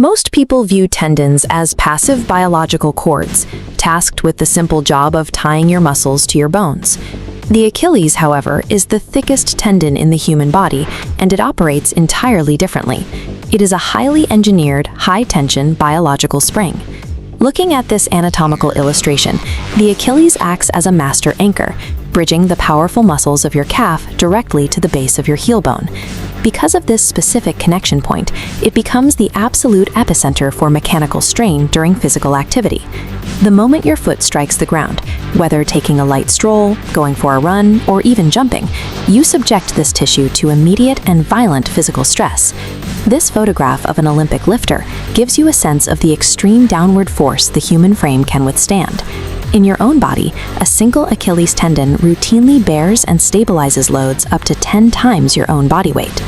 Most people view tendons as passive biological cords, tasked with the simple job of tying your muscles to your bones. The Achilles, however, is the thickest tendon in the human body, and it operates entirely differently. It is a highly engineered, high-tension biological spring. Looking at this anatomical illustration, the Achilles acts as a master anchor, bridging the powerful muscles of your calf directly to the base of your heel bone. Because of this specific connection point, it becomes the absolute epicenter for mechanical strain during physical activity. The moment your foot strikes the ground, whether taking a light stroll, going for a run, or even jumping, you subject this tissue to immediate and violent physical stress. This photograph of an Olympic lifter gives you a sense of the extreme downward force the human frame can withstand. In your own body, a single Achilles tendon routinely bears and stabilizes loads up to 10 times your own body weight.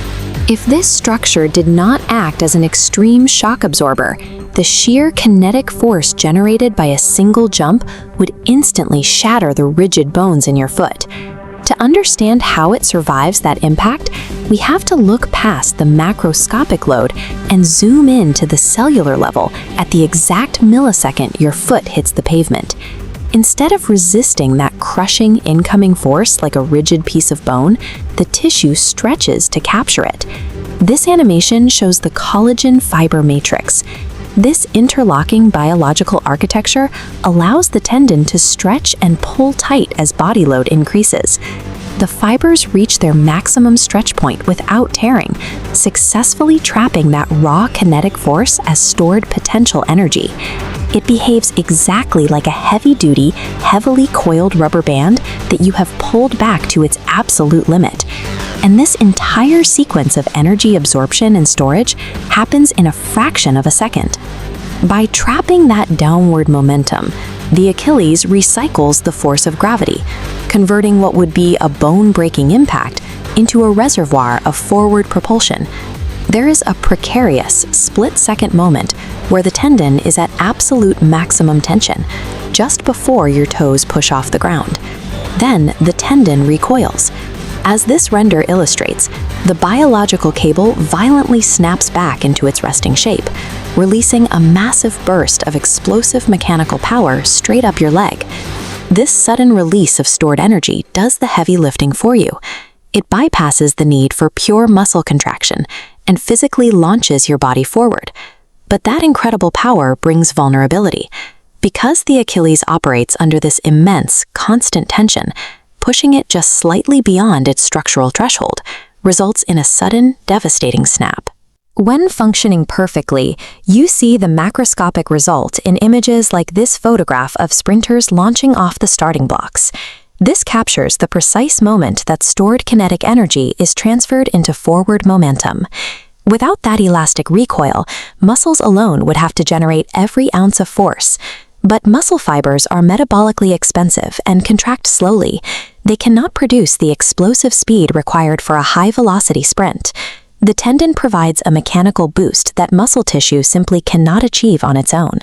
If this structure did not act as an extreme shock absorber, the sheer kinetic force generated by a single jump would instantly shatter the rigid bones in your foot. To understand how it survives that impact, we have to look past the macroscopic load and zoom in to the cellular level at the exact millisecond your foot hits the pavement. Instead of resisting that crushing incoming force like a rigid piece of bone, the tissue stretches to capture it. This animation shows the collagen fiber matrix. This interlocking biological architecture allows the tendon to stretch and pull tight as body load increases. The fibers reach their maximum stretch point without tearing, successfully trapping that raw kinetic force as stored potential energy. It behaves exactly like a heavy-duty, heavily coiled rubber band that you have pulled back to its absolute limit. And this entire sequence of energy absorption and storage happens in a fraction of a second. By trapping that downward momentum, the Achilles recycles the force of gravity, converting what would be a bone-breaking impact into a reservoir of forward propulsion. There is a precarious, split-second moment where the tendon is at absolute maximum tension, just before your toes push off the ground. Then the tendon recoils. As this render illustrates, the biological cable violently snaps back into its resting shape, releasing a massive burst of explosive mechanical power straight up your leg. This sudden release of stored energy does the heavy lifting for you. It bypasses the need for pure muscle contraction and physically launches your body forward. But that incredible power brings vulnerability. Because the Achilles operates under this immense, constant tension, pushing it just slightly beyond its structural threshold results in a sudden, devastating snap. When functioning perfectly, you see the macroscopic result in images like this photograph of sprinters launching off the starting blocks. This captures the precise moment that stored kinetic energy is transferred into forward momentum. Without that elastic recoil, muscles alone would have to generate every ounce of force. But muscle fibers are metabolically expensive and contract slowly. They cannot produce the explosive speed required for a high-velocity sprint. The tendon provides a mechanical boost that muscle tissue simply cannot achieve on its own.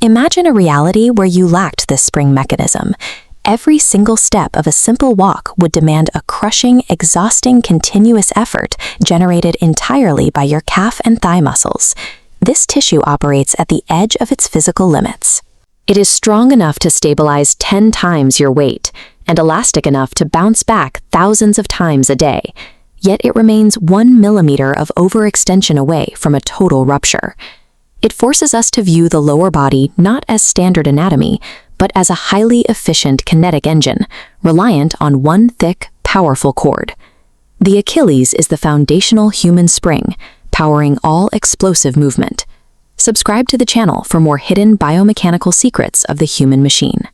Imagine a reality where you lacked this spring mechanism. Every single step of a simple walk would demand a crushing, exhausting, continuous effort generated entirely by your calf and thigh muscles. This tissue operates at the edge of its physical limits. It is strong enough to stabilize 10 times your weight and elastic enough to bounce back thousands of times a day. Yet it remains 1 millimeter of overextension away from a total rupture. It forces us to view the lower body not as standard anatomy, but as a highly efficient kinetic engine, reliant on one thick, powerful cord. The Achilles is the foundational human spring, powering all explosive movement. Subscribe to the channel for more hidden biomechanical secrets of the human machine.